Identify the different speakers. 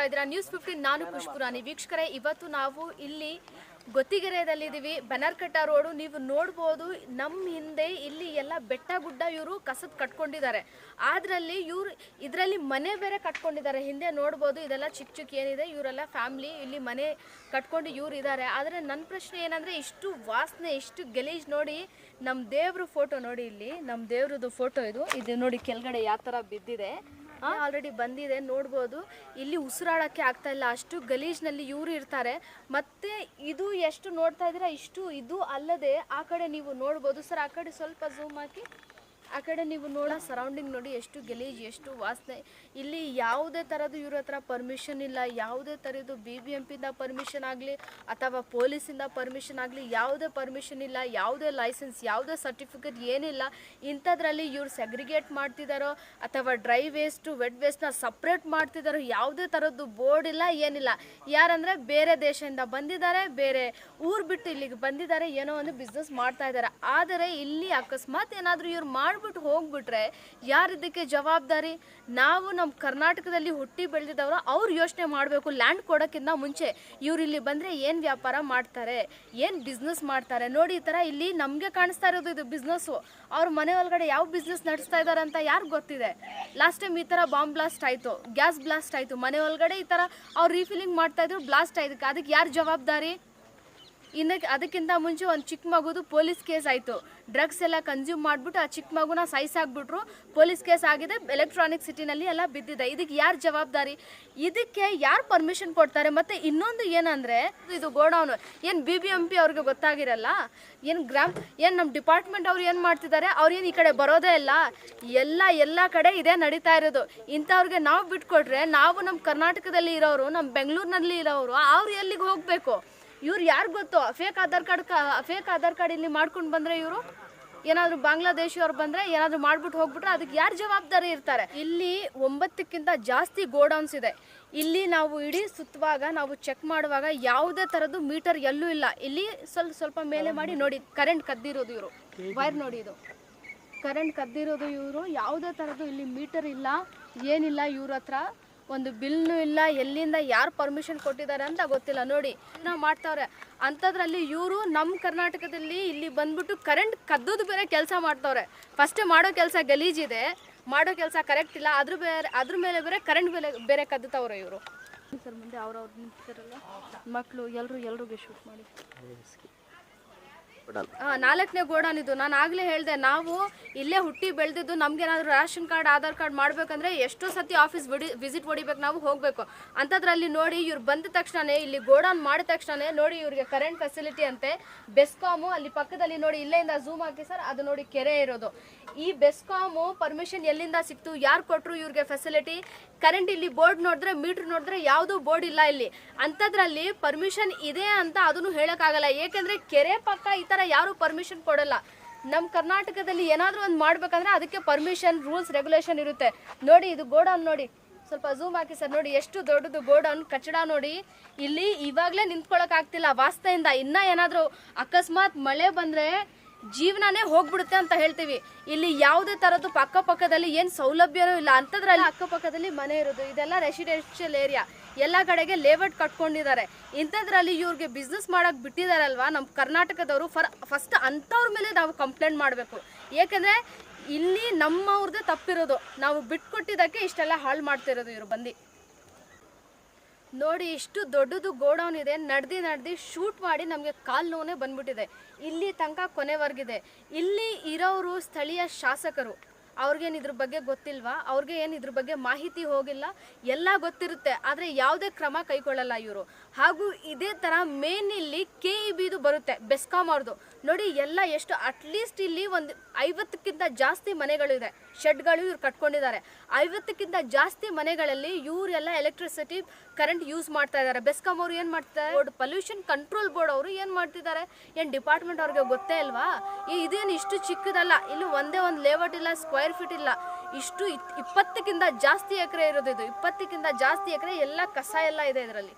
Speaker 1: ಇದ್ದೀರಾ ನ್ಯೂಸ್ 15 ನಾನು ಖುಷ್ಪುರಾಣಿ ವೀಕ್ಷಕರೇ ಇವತ್ತು ನಾವು ಇಲ್ಲಿ ಗೊತ್ತಿಗೆರೆಯಲ್ಲಿದ್ದೀವಿ ಬನರ್ಕಟ್ಟ ರೋಡ್ ನೀವು ನೋಡಬಹುದು ನಮ್ಮ ಹಿಂದೆ ಇಲ್ಲಿ ಎಲ್ಲ ಬೆಟ್ಟ ಗುಡ್ಡ ಇವರು ಕಸದ ಕಟ್ಕೊಂಡಿದ್ದಾರೆ ಅದರಲ್ಲಿ ಇವರು ಇದರಲ್ಲಿ ಮನೆ ಬೇರೆ ಕಟ್ಕೊಂಡಿದ್ದಾರೆ ಹಿಂದೆ ನೋಡಬಹುದು ಇದೆಲ್ಲ ಚಿಕ್ಕ ಚಿಕ್ಕ ಏನಿದೆ ಇವರೆಲ್ಲ ಫ್ಯಾಮಿಲಿ ಇಲ್ಲಿ ಮನೆ ಕಟ್ಕೊಂಡು ಇವರು ಇದ್ದಾರೆ ಆದರೆ ನನ್ನ ಪ್ರಶ್ನೆ ಏನಂದ್ರೆ ಇಷ್ಟು ವಾಸನೆ ಇಷ್ಟು ಗಲೀಜ್ ನೋಡಿ ನಮ್ಮ ದೇವ್ರ ಫೋಟೋ ನೋಡಿ ಇಲ್ಲಿ ನಮ್ಮ ದೇವ್ರದ್ದು ಫೋಟೋ ಇದು ನೋಡಿ ಕೆಳಗಡೆ ಯಾವ ತರ ಬಿದ್ದಿದೆ ಆಲ್ರೆಡಿ ಬಂದಿದೆ ನೋಡ್ಬೋದು ಇಲ್ಲಿ ಉಸಿರಾಡಕ್ಕೆ ಆಗ್ತಾ ಇಲ್ಲ ಅಷ್ಟು ಗಲೀಜ್ನಲ್ಲಿ ಇವರು ಇರ್ತಾರೆ ಮತ್ತೆ ಇದು ಎಷ್ಟು ನೋಡ್ತಾ ಇದ್ದೀರಾ ಇಷ್ಟು ಇದು ಅಲ್ಲದೆ ಆ ಕಡೆ ನೀವು ನೋಡ್ಬೋದು ಸರ್ ಆ ಕಡೆ ಸ್ವಲ್ಪ ಝೂಮ್ ಹಾಕಿ ಆ ಕಡೆ ನೀವು ಸರೌಂಡಿಂಗ್ ನೋಡಿ ಎಷ್ಟು ಗಲೀಜ್ ಎಷ್ಟು ವಾಸನೆ ಇಲ್ಲಿ ಯಾವುದೇ ಥರದ್ದು ಇವ್ರ ಹತ್ರ ಪರ್ಮಿಷನ್ ಇಲ್ಲ ಯಾವುದೇ ಥರದ್ದು BBMPಯಿಂದ ಪರ್ಮಿಷನ್ ಆಗಲಿ ಅಥವಾ ಪೊಲೀಸಿಂದ ಪರ್ಮಿಷನ್ ಆಗಲಿ ಯಾವುದೇ ಪರ್ಮಿಷನ್ ಇಲ್ಲ ಯಾವುದೇ ಲೈಸೆನ್ಸ್ ಯಾವುದೇ ಸರ್ಟಿಫಿಕೇಟ್ ಏನಿಲ್ಲ ಇಂಥದ್ರಲ್ಲಿ ಇವ್ರು ಸೆಗ್ರಿಗೇಟ್ ಮಾಡ್ತಿದ್ದಾರೋ ಅಥವಾ ಡ್ರೈ ವೇಸ್ಟು ವೆಟ್ ವೇಸ್ಟ್ನ ಸಪ್ರೇಟ್ ಮಾಡ್ತಿದ್ದಾರೋ ಯಾವುದೇ ಥರದ್ದು ಬೋರ್ಡ್ ಇಲ್ಲ ಏನಿಲ್ಲ ಯಾರಂದರೆ ಬೇರೆ ದೇಶದಿಂದ ಬಂದಿದ್ದಾರೆ ಬೇರೆ ಊರು ಬಿಟ್ಟು ಇಲ್ಲಿಗೆ ಬಂದಿದ್ದಾರೆ ಏನೋ ಒಂದು ಬಿಸ್ನೆಸ್ ಮಾಡ್ತಾ ಇದ್ದಾರೆ ಆದರೆ ಇಲ್ಲಿ ಅಕಸ್ಮಾತ್ ಏನಾದರೂ ಇವ್ರು ಮಾಡ್ಬಿಟ್ಟು ಹೋಗ್ಬಿಟ್ರೆ ಯಾರು ಇದಕ್ಕೆ ಜವಾಬ್ದಾರಿ ನಾವು ನಮ್ಮ ಕರ್ನಾಟಕದಲ್ಲಿ ಹುಟ್ಟಿ ಬೆಳೆದಿದ್ದವರು ಅವ್ರು ಯೋಚನೆ ಮಾಡಬೇಕು ಲ್ಯಾಂಡ್ ಕೊಡೋಕ್ಕಿಂತ ಮುಂಚೆ ಇವ್ರು ಇಲ್ಲಿ ಬಂದರೆ ಏನು ವ್ಯಾಪಾರ ಮಾಡ್ತಾರೆ ಏನು ಬಿಸ್ನೆಸ್ ಮಾಡ್ತಾರೆ ನೋಡಿ ಈ ಥರ ಇಲ್ಲಿ ನಮಗೆ ಕಾಣಿಸ್ತಾ ಇರೋದು ಇದು ಬಿಸ್ನೆಸ್ಸು ಅವ್ರ ಮನೆ ಒಳಗಡೆ ಯಾವ ಬಿಸ್ನೆಸ್ ನಡೆಸ್ತಾ ಇದ್ದಾರೆ ಅಂತ ಯಾರು ಗೊತ್ತಿದೆ ಲಾಸ್ಟ್ ಟೈಮ್ ಈ ಥರ ಬಾಂಬ್ ಬ್ಲಾಸ್ಟ್ ಆಯಿತು ಗ್ಯಾಸ್ ಬ್ಲಾಸ್ಟ್ ಆಯಿತು ಮನೆ ಒಳಗಡೆ ಈ ಥರ ಅವ್ರು ರೀಫಿಲಿಂಗ್ ಮಾಡ್ತಾ ಇದ್ರು ಬ್ಲಾಸ್ಟ್ ಆಯ್ತು ಅದಕ್ಕೆ ಯಾರು ಜವಾಬ್ದಾರಿ ಅದಕ್ಕಿಂತ ಮುಂಚೆ ಒಂದು ಚಿಕ್ಕ ಮಗುದು ಪೊಲೀಸ್ ಕೇಸ್ ಆಯಿತು ಡ್ರಗ್ಸ್ ಎಲ್ಲ ಕನ್ಸ್ಯೂಮ್ ಮಾಡಿಬಿಟ್ಟು ಆ ಚಿಕ್ಕ ಮಗುನ ಸಾಯಿಸಾಕ್ಬಿಟ್ರು ಪೊಲೀಸ್ ಕೇಸ್ ಆಗಿದೆ ಎಲೆಕ್ಟ್ರಾನಿಕ್ ಸಿಟಿನಲ್ಲಿ ಎಲ್ಲ ಬಿದ್ದಿದೆ ಇದಕ್ಕೆ ಯಾರು ಜವಾಬ್ದಾರಿ ಇದಕ್ಕೆ ಯಾರು ಪರ್ಮಿಷನ್ ಕೊಡ್ತಾರೆ ಮತ್ತು ಇನ್ನೊಂದು ಏನಂದರೆ ಇದು ಗೋಡೌನು ಏನು BBMP ಅವ್ರಿಗೆ ಗೊತ್ತಾಗಿರಲ್ಲ ಏನು ನಮ್ಮ ಡಿಪಾರ್ಟ್ಮೆಂಟ್ ಅವ್ರು ಏನು ಮಾಡ್ತಿದ್ದಾರೆ ಅವ್ರು ಏನು ಈ ಕಡೆ ಬರೋದೇ ಇಲ್ಲ ಎಲ್ಲ ಕಡೆ ಇದೇ ನಡೀತಾ ಇರೋದು ಇಂಥವ್ರಿಗೆ ನಾವು ಬಿಟ್ಕೊಟ್ರೆ ನಾವು ನಮ್ಮ ಕರ್ನಾಟಕದಲ್ಲಿ ಇರೋರು ನಮ್ಮ ಬೆಂಗಳೂರಿನಲ್ಲಿ ಇರೋರು ಅವ್ರು ಎಲ್ಲಿಗೆ ಹೋಗಬೇಕು ಇವ್ರು ಯಾರು ಗೊತ್ತು ಫೇಕ್ ಆಧಾರ್ ಕಾರ್ಡ್ ಇಲ್ಲಿ ಮಾಡ್ಕೊಂಡು ಬಂದರೆ ಇವರು ಏನಾದರೂ ಬಾಂಗ್ಲಾದೇಶಿಯವ್ರು ಬಂದರೆ ಏನಾದರೂ ಮಾಡ್ಬಿಟ್ಟು ಹೋಗ್ಬಿಟ್ರೆ ಅದಕ್ಕೆ ಯಾರು ಜವಾಬ್ದಾರಿ ಇರ್ತಾರೆ ಇಲ್ಲಿ 9ಕ್ಕಿಂತ ಜಾಸ್ತಿ ಗೋಡೌನ್ಸ್ ಇದೆ ಇಲ್ಲಿ ನಾವು ಇಡೀ ಸುತ್ತುವಾಗ ನಾವು ಚೆಕ್ ಮಾಡುವಾಗ ಯಾವುದೇ ಥರದ್ದು ಮೀಟರ್ ಎಲ್ಲೂ ಇಲ್ಲ ಇಲ್ಲಿ ಸ್ವಲ್ಪ ಮೇಲೆ ಮಾಡಿ ನೋಡಿ ಕರೆಂಟ್ ಕದ್ದಿರೋದು ಇವರು ವೈರ್ ನೋಡಿ ಇದು ಕರೆಂಟ್ ಕದ್ದಿರೋದು ಇವರು ಯಾವುದೇ ಥರದ್ದು ಇಲ್ಲಿ ಮೀಟರ್ ಇಲ್ಲ ಏನಿಲ್ಲ ಇವ್ರ ಹತ್ರ ಒಂದು ಬಿಲ್ನು ಇಲ್ಲ ಎಲ್ಲಿಂದ ಯಾರು ಪರ್ಮಿಷನ್ ಕೊಟ್ಟಿದ್ದಾರೆ ಅಂತ ಗೊತ್ತಿಲ್ಲ ನೋಡಿ ನಾವು ಮಾಡ್ತಾವ್ರೆ ಅಂಥದ್ರಲ್ಲಿ ಇವರು ನಮ್ಮ ಕರ್ನಾಟಕದಲ್ಲಿ ಇಲ್ಲಿ ಬಂದ್ಬಿಟ್ಟು ಕರೆಂಟ್ ಕದ್ದೋದು ಬೇರೆ ಕೆಲಸ ಮಾಡ್ತಾವ್ರೆ ಫಸ್ಟೇ ಮಾಡೋ ಕೆಲಸ ಗಲೀಜಿದೆ ಮಾಡೋ ಕೆಲಸ ಕರೆಕ್ಟ್ ಇಲ್ಲ ಅದ್ರ ಮೇಲೆ ಕರೆಂಟ್ ಬೇರೆ ಕದ್ದುತ್ತವ್ರೆ ಇವರು ಸರ್ ಮುಂದೆ ಅವ್ರವ್ರು ನಿಂತಿರಲ್ಲ ಮಕ್ಕಳು ಎಲ್ರಿಗೂ ಶೂಟ್ ಮಾಡಿ 4ನೇ ಗೋಡೌನ್ ಇದು ನಾನು ಆಗಲೇ ಹೇಳಿದೆ ನಾವು ಇಲ್ಲೇ ಹುಟ್ಟಿ ಬೆಳೆದಿದ್ದು ನಮ್ಗೇನಾದರೂ ರೇಷನ್ ಕಾರ್ಡ್ ಆಧಾರ್ ಕಾರ್ಡ್ ಮಾಡಬೇಕಂದ್ರೆ ಎಷ್ಟೋ ಸತಿ ಆಫೀಸ್ ವಿಸಿಟ್ ಹೊಡಿಬೇಕು ನಾವು ಹೋಗಬೇಕು ಅಂಥದ್ರಲ್ಲಿ ನೋಡಿ ಇವ್ರು ಬಂದ ತಕ್ಷಣ ಇಲ್ಲಿ ಗೋಡೌನ್ ಮಾಡಿದ ತಕ್ಷಣ ನೋಡಿ ಇವ್ರಿಗೆ ಕರೆಂಟ್ ಫೆಸಿಲಿಟಿ ಅಂತೆ ಬೆಸ್ಕಾಮು ಅಲ್ಲಿ ಪಕ್ಕದಲ್ಲಿ ನೋಡಿ ಇಲ್ಲಿಂದ ಝೂಮ್ ಹಾಕಿ ಸರ್ ಅದು ನೋಡಿ ಕೆರೆ ಇರೋದು ಈ ಬೆಸ್ಕಾಮು ಪರ್ಮಿಷನ್ ಎಲ್ಲಿಂದ ಸಿಕ್ತು ಯಾರು ಕೊಟ್ಟರು ಇವ್ರಿಗೆ ಫೆಸಿಲಿಟಿ ಕರೆಂಟ್ ಇಲ್ಲಿ ಬೋರ್ಡ್ ನೋಡಿದ್ರೆ ಮೀಟ್ರ್ ನೋಡಿದ್ರೆ ಯಾವುದೂ ಬೋರ್ಡ್ ಇಲ್ಲ ಇಲ್ಲಿ ಅಂಥದ್ರಲ್ಲಿ ಪರ್ಮಿಷನ್ ಇದೆ ಅಂತ ಅದನ್ನು ಹೇಳೋಕ್ಕಾಗಲ್ಲ ಏಕೆಂದರೆ ಕೆರೆ ಪಕ್ಕ ಈ ಥರ ಯಾರು ಪರ್ಮಿಷನ್ ಕೊಡಲ್ಲ ನಮ್ಮ ಕರ್ನಾಟಕದಲ್ಲಿ ಏನಾದರೂ ಒಂದು ಮಾಡ್ಬೇಕಂದ್ರೆ ಅದಕ್ಕೆ ಪರ್ಮಿಷನ್ ರೂಲ್ಸ್ ರೆಗ್ಯುಲೇಷನ್ ಇರುತ್ತೆ ನೋಡಿ ಇದು ಗೋಡೌನ್ ನೋಡಿ ಸ್ವಲ್ಪ ಝೂಮ್ ಹಾಕಿ ಸರ್ ನೋಡಿ ಎಷ್ಟು ದೊಡ್ಡದು ಗೋಡೌನ್ ಕಚಡ ನೋಡಿ ಇಲ್ಲಿ ಇವಾಗಲೇ ನಿಂತ್ಕೊಳ್ಳೋಕ್ಕಾಗ್ತಿಲ್ಲ ವಾಸ್ತೆಯಿಂದ ಇನ್ನೂ ಏನಾದರೂ ಅಕಸ್ಮಾತ್ ಮಳೆ ಬಂದರೆ ಜೀವನನೇ ಹೋಗ್ಬಿಡುತ್ತೆ ಅಂತ ಹೇಳ್ತೀವಿ ಇಲ್ಲಿ ಯಾವುದೇ ಥರದ್ದು ಅಕ್ಕಪಕ್ಕದಲ್ಲಿ ಏನು ಸೌಲಭ್ಯನೂ ಇಲ್ಲ ಅಂಥದ್ರಲ್ಲಿ ಅಕ್ಕಪಕ್ಕದಲ್ಲಿ ಮನೆ ಇರೋದು ಇದೆಲ್ಲ ರೆಸಿಡೆನ್ಷಿಯಲ್ ಏರಿಯಾ ಎಲ್ಲ ಕಡೆಗೆ ಲೇಔಟ್ ಕಟ್ಕೊಂಡಿದ್ದಾರೆ ಇಂಥದ್ರಲ್ಲಿ ಇವ್ರಿಗೆ ಬಿಸ್ನೆಸ್ ಮಾಡೋಕ್ಕೆ ಬಿಟ್ಟಿದ್ದಾರಲ್ವ ನಮ್ಮ ಕರ್ನಾಟಕದವರು ಫಸ್ಟ್ ಅಂಥವ್ರ ಮೇಲೆ ನಾವು ಕಂಪ್ಲೇಂಟ್ ಮಾಡಬೇಕು ಏಕೆಂದರೆ ಇಲ್ಲಿ ನಮ್ಮವ್ರದ್ದೇ ತಪ್ಪಿರೋದು ನಾವು ಬಿಟ್ಕೊಟ್ಟಿದ್ದಕ್ಕೆ ಇಷ್ಟೆಲ್ಲ ಹಾಳು ಮಾಡ್ತಿರೋದು ಇವರು ಬಂದು ನೋಡಿ ಇಷ್ಟು ದೊಡ್ಡದು ಗೋಡೌನ್ ಇದೆ ನಡೆದು ಶೂಟ್ ಮಾಡಿ ನಮಗೆ ಕಾಲು ನೋವೇ ಬಂದ್ಬಿಟ್ಟಿದೆ ಇಲ್ಲಿ ತನಕ ಕೊನೆವರೆಗಿದೆ ಇಲ್ಲಿ ಇರೋರು ಸ್ಥಳೀಯ ಶಾಸಕರು ಅವ್ರಿಗೇನು ಇದ್ರ ಬಗ್ಗೆ ಗೊತ್ತಿಲ್ವಾ ಅವ್ರಿಗೆ ಏನು ಇದ್ರ ಬಗ್ಗೆ ಮಾಹಿತಿ ಹೋಗಿಲ್ಲ ಎಲ್ಲ ಗೊತ್ತಿರುತ್ತೆ ಆದರೆ ಯಾವುದೇ ಕ್ರಮ ಕೈಗೊಳ್ಳಲ್ಲ ಇವರು ಹಾಗೂ ಇದೇ ಥರ ಮೇನ್ ಇಲ್ಲಿ KEBದು ಬರುತ್ತೆ ಬೆಸ್ಕಾಮ್ ಅವ್ರದ್ದು ನೋಡಿ ಎಲ್ಲ ಎಷ್ಟು ಅಟ್ಲೀಸ್ಟ್ ಇಲ್ಲಿ ಒಂದು 50ಕ್ಕಿಂತ ಜಾಸ್ತಿ ಮನೆಗಳಿದೆ ಶೆಡ್ಗಳು ಇವ್ರು ಕಟ್ಕೊಂಡಿದ್ದಾರೆ 50ಕ್ಕಿಂತ ಜಾಸ್ತಿ ಮನೆಗಳಲ್ಲಿ ಇವರೆಲ್ಲ ಎಲೆಕ್ಟ್ರಿಸಿಟಿ ಕರೆಂಟ್ ಯೂಸ್ ಮಾಡ್ತಾ ಇದ್ದಾರೆ ಬೆಸ್ಕಾಮ್ ಅವರು ಏನು ಮಾಡ್ತಾರೆ ಪೊಲ್ಯೂಷನ್ ಕಂಟ್ರೋಲ್ ಬೋರ್ಡ್ ಅವರು ಏನು ಮಾಡ್ತಿದ್ದಾರೆ ಏನು ಡಿಪಾರ್ಟ್ಮೆಂಟ್ ಅವ್ರಿಗೆ ಗೊತ್ತೇ ಅಲ್ವಾ ಇದೇನು ಇಷ್ಟು ಚಿಕ್ಕದಲ್ಲ ಇಲ್ಲಿ ಒಂದೇ ಒಂದು ಲೇಔಟ್ ಇಲ್ಲ ಸ್ಕ್ವೇರ್ ಫೀಟ್ ಇಲ್ಲ ಇಷ್ಟು 20ಕ್ಕಿಂತ ಜಾಸ್ತಿ ಎಕರೆ ಇರೋದು ಇದು 20ಕ್ಕಿಂತ ಜಾಸ್ತಿ ಎಕರೆ ಎಲ್ಲ ಕಸ ಎಲ್ಲ ಇದೆ ಇದರಲ್ಲಿ